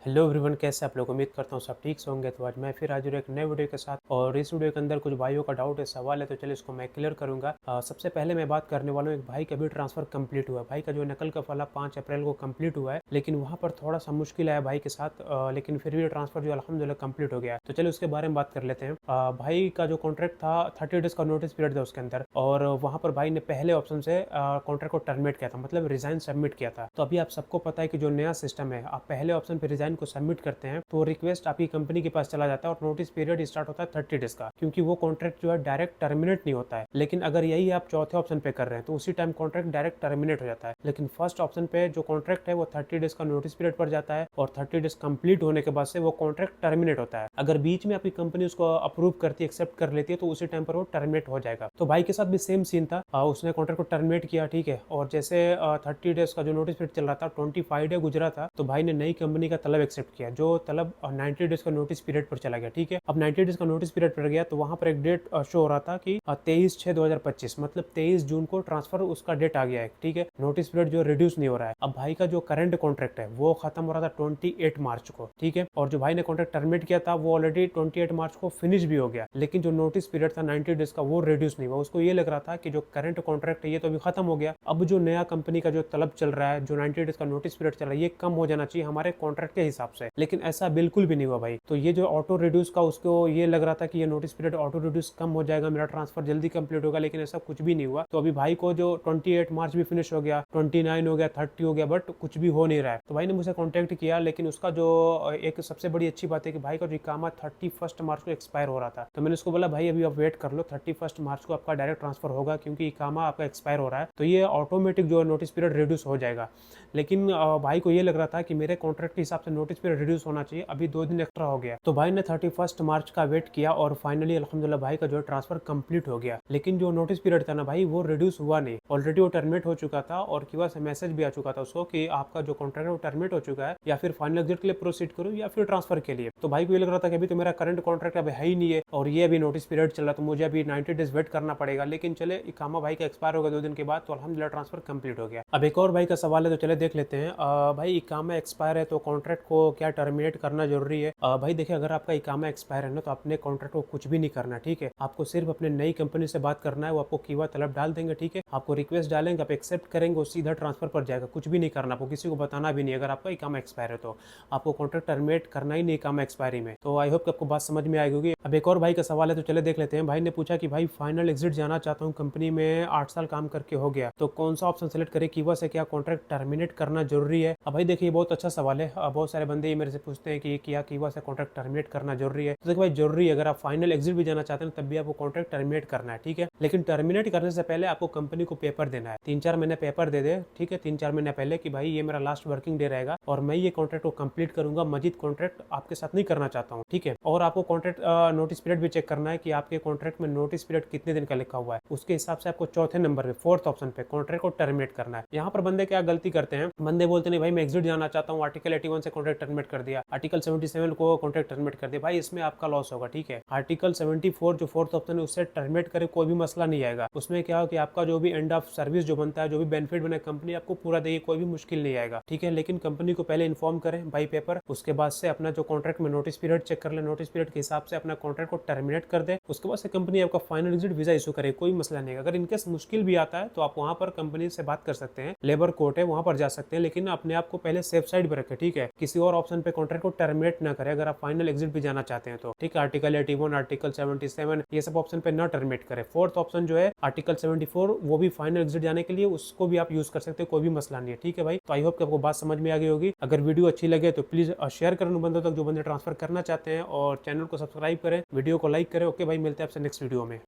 Hello everyone, कैसे आप लोग। उम्मीद करता हूँ सब ठीक से होंगे। तो आज मैं फिर हाजिर हूँ एक नए वीडियो के साथ, और इस वीडियो के अंदर कुछ भाइयों का डाउट है, सवाल है, तो चलिए इसको मैं क्लियर करूंगा। सबसे पहले मैं बात करने वाला हूँ, एक भाई का भी ट्रांसफर कंप्लीट हुआ है। भाई का जो नकल का फला 5 अप्रैल को कंप्लीट हुआ है, लेकिन वहाँ पर थोड़ा सा मुश्किल आया भाई के साथ, लेकिन फिर भी ट्रांसफर जो अल्हम्दुलिल्लाह कंप्लीट हो गया। तो चलिए उसके बारे में बात कर लेते हैं। भाई का जो कॉन्ट्रैक्ट था 30 डेज का नोटिस पीरियड था उसके अंदर, और वहाँ पर भाई ने पहले ऑप्शन से कॉन्ट्रैक्ट को टर्मिनेट किया था, मतलब रिजाइन सबमिट किया था। तो अभी आप सबको पता है कि जो नया सिस्टम है, आप पहले ऑप्शन पे रिजाइन को सबमिट करते हैं तो रिक्वेस्ट आपकी कंपनी के पास चला जाता है, और नोटिस पीरियड स्टार्ट होता है 30 डेज का, क्योंकि वो कॉन्ट्रैक्ट जो है डायरेक्ट टर्मिनेट नहीं होता है। लेकिन अगर यही आप चौथे ऑप्शन पे कर रहे हैं तो उसी टाइम कॉन्ट्रैक्ट डायरेक्ट टर्मिनेट हो जाता है। लेकिन फर्स्ट ऑप्शन पे जो कॉन्ट्रैक्ट है वो 30 डेज का नोटिस पीरियड पर जाता है, और 30 डेज कंप्लीट होने के बाद से वो कॉन्ट्रैक्ट टर्मिनेट होता है। अगर बीच में आपकी कंपनी उसको अप्रूव करती है, एक्सेप्ट कर लेती है, तो उसी टाइम पर वो टर्मिनेट हो जाएगा। तो भाई के साथ भी सेम सीन था। उसने कॉन्ट्रैक्ट को टर्मिनेट किया, ठीक है, और जैसे 30 डेज का जो नोटिस पीरियड चल रहा था, 25 डे गुजरा था, तो भाई ने नई कंपनी का तलब एक्सेप्ट किया, जो तलब 90 डेज का नोटिस पीरियड पर चला गया। ठीक है, अब 90 डेज का नोटिस पीरियड पर गया तो वहां पर एक डेट शो हो रहा था कि 23/6/2025, मतलब 23 जून को ट्रांसफर उसका डेट आ गया है। ठीक है, नोटिस पीरियड जो रिड्यूस नहीं हो रहा है। अब भाई का जो करंट कॉन्ट्रैक्ट है वो खत्म हो रहा था 28 मार्च को। ठीक है, और जो भाई ने कॉन्ट्रैक्ट टर्मिनेट किया था वो ऑलरेडी 28 मार्च को फिनिश भी हो गया, लेकिन जो नोटिस पीरियड था 90 डेज का वो रिड्यूस नहीं हुआ। उसको ये लग रहा था कि जो करंट कॉन्ट्रैक्ट है ये तो अभी खत्म हो गया, अब जो नया कंपनी का जो तलब चल रहा है, जो 90 डेज का नोटिस पीरियड चल रहा है, ये कम हो जाना चाहिए हमारे कॉन्ट्रैक्ट के हिसाब से। लेकिन ऐसा बिल्कुल भी नहीं हुआ भाई। तो ये जो ऑटो रिड्यूस का, उसको ये लग रहा था कि ये नोटिस पीरियड ऑटो रिड्यूस कम हो जाएगा, मेरा ट्रांसफर जल्दी कंप्लीट होगा, लेकिन ऐसा कुछ भी नहीं हुआ। तो अभी भाई को जो 28 मार्च भी फिनिश हो गया, 29 हो गया, 30 हो गया, बट कुछ भी हो नहीं रहा है। तो भाई ने मुझे कॉन्टेक्ट किया, लेकिन उसका जो एक सबसे बड़ी अच्छी बात है कि भाई का जो इकामा 31 मार्च को एक्सपायर हो रहा था। तो मैंने उसको बोला भाई अभी आप वेट कर लो, 31 मार्च को आपका डायरेक्ट ट्रांसफर होगा, क्योंकि इकामा आपका एक्सपायर हो रहा है, तो ये ऑटोमेटिक जो नोटिस पीरियड रिड्यूस हो जाएगा। लेकिन भाई को ये लग रहा था कि मेरे कॉन्ट्रैक्ट के हिसाब से नोटिस पीरियड रिड्यूस होना चाहिए, अभी 2 दिन एक्स्ट्रा हो गया। तो भाई ने 31 मार्च का वेट किया, और फाइनली अल्हम्दुलिल्लाह भाई का जो ट्रांसफर कंप्लीट हो गया। लेकिन जो नोटिस पीरियड था ना भाई, वो रिड्यूस हुआ नहीं, ऑलरेडी वो टर्मिनेट हो चुका था, और क्यूआर से मैसेज भी आ चुका था उसको कि आपका जो कॉन्ट्रैक्ट है वो टर्मिनेट हो चुका है, या फिर फाइनल एग्जिट के लिए प्रोसीड करो या फिर ट्रांसफर के लिए। तो भाई को ये लग रहा था कि अभी तो मेरा करंट कॉन्ट्रैक्ट अभी है ही नहीं है, और ये अभी नोटिस पीरियड चल रहा, तो मुझे अभी 90 डेज वेट करना पड़ेगा। लेकिन चले, इकामा भाई का एक्सपायर हो गया 2 दिन के बाद, तो अल्हम्दुलिल्लाह ट्रांसफर कंप्लीट हो गया। अब एक और भाई का सवाल है, तो चले देख लेते हैं। भाई इकामा एक्सपायर है तो कॉन्ट्रैक्ट को क्या टर्मिनेट करना जरूरी है? भाई देखिए, अगर आपका इकामा एक्सपायर है ना, तो अपने कॉन्ट्रैक्ट को कुछ भी नहीं करना। ठीक है, आपको सिर्फ अपने नई कंपनी से बात करना है, वो आपको कीवा तलब डाल देंगे। ठीक है, आपको रिक्वेस्ट डालेंगे, आप एक्सेप्ट करेंगे, वो सीधा ट्रांसफर पर जाएगा, कुछ भी नहीं करना, आपको किसी को बताना भी नहीं। अगर आपका इकामा एक्सपायर है तो आपको कॉन्ट्रैक्ट टर्मिनेट करना ही नहीं इकामा एक्सपायरी में। तो आई होप कि आपको बात समझ में आएगी होगी। अब एक और भाई का सवाल है, तो चले देख लेते हैं। भाई ने पूछा कि भाई फाइनल एग्जिट जाना चाहता हूँ, कंपनी में 8 साल काम करके हो गया, तो कौन सा ऑप्शन सेलेक्ट करे, कीवा से क्या कॉन्ट्रैक्ट टर्मिनेट करना जरूरी है? अब भाई देखिए, बहुत अच्छा सवाल है। बहुत सारे बंदे मेरे से पूछते हैं कि क्या कीवा से कॉन्ट्रैक्ट टर्मिनेट करना जरूरी है? तो देखिए भाई, जरूरी है। अगर आप फाइनल एग्जिट भी जाना चाहते हैं तब भी आपको कॉन्ट्रैक्ट टर्मिनेट करना है। ठीक है, लेकिन टर्मिनेट करने से पहले आपको कंपनी को पेपर देना है, 3-4 महीने पेपर दे दे। ठीक है, 3-4 महीने पहले कि भाई ये मेरा लास्ट वर्किंग डे रहेगा, और मैं ये कॉन्ट्रैक्ट को कंप्लीट करूंगा, मजीद कॉन्ट्रैक्ट आपके साथ नहीं करना चाहता हूँ। ठीक है, और आपको कॉन्ट्रैक्ट नोटिस पीरियड भी चेक करना है कि आपके कॉन्ट्रैक्ट में नोटिस पीरियड कितने दिन का लिखा हुआ है, उसके हिसाब से आपको चौथे नंबर पे, 4th ऑप्शन पे कॉन्ट्रैक्ट को टर्मिनेट करना है। यहाँ पर बंदे क्या गलती करते हैं, बंदे बोलते नहीं भाई मैं एग्जिट जाना चाहता हूँ, आर्टिकल 81 से कॉन्ट्रैक्ट टर्मिनेट कर दिया, आर्टिकल 77 को कॉन्ट्रैक्ट टर्मिनेट कर दिया। भाई इसमें आपका लॉस होगा। ठीक है, आर्टिकल 74 जो 4th ऑप्शन है उससे टर्मिनेट करे, कोई भी मसला नहीं आएगा। उसमें क्या हो कि आपका जो भी एंड ऑफ सर्विस जो बनता है, जो भी बेनिफिट बने, कंपनी आपको पूरा देगी, कोई भी मुश्किल नहीं आएगा। ठीक है, लेकिन कंपनी को पहले इन्फॉर्म करें बाई पेपर, उसके बाद से अपना जो कॉन्ट्रैक्ट में नोटिस पीरियड चेक कर ले, नोटिस पीरियड के हिसाब से अपना कॉन्ट्रैक्ट को टर्मिनेट कर दे, उसके बाद से कंपनी आपका फाइनल एग्जिट वीजा इशू करे, कोई मसला नहीं है। अगर इनकेस मुश्किल भी आता है तो आप वहां पर कंपनी से बात कर सकते हैं, लेबर कोर्ट है वहां पर जा सकते हैं, लेकिन अपने आप को पहले सेफ साइड पे रखें। ठीक है, किसी और ऑप्शन पे कॉन्ट्रैक्ट को टर्मिनेट ना करें, अगर आप फाइनल एग्जिट भी जाना चाहते हैं तो। ठीक है, आर्टिकल 81, आर्टिकल 77, ये सब ऑप्शन पे ना टर्मिनेट करें। 4th ऑप्शन जो है आर्टिकल 74, वो भी फाइनल एग्जिट जाने के लिए, उसको भी आप यूज कर सकते हैं, कोई भी मसला नहीं है। ठीक है भाई, तो आई होप कि आपको बात समझ में आ गई होगी। अगर वीडियो अच्छी लगे तो प्लीज शेयर करें उन बंदों तक जो बंदे ट्रांसफर करना चाहते हैं, और चैनल को सब्सक्राइब करें, वीडियो को लाइक करें। ओके भाई, मिलते हैं आपसे नेक्स्ट वीडियो में।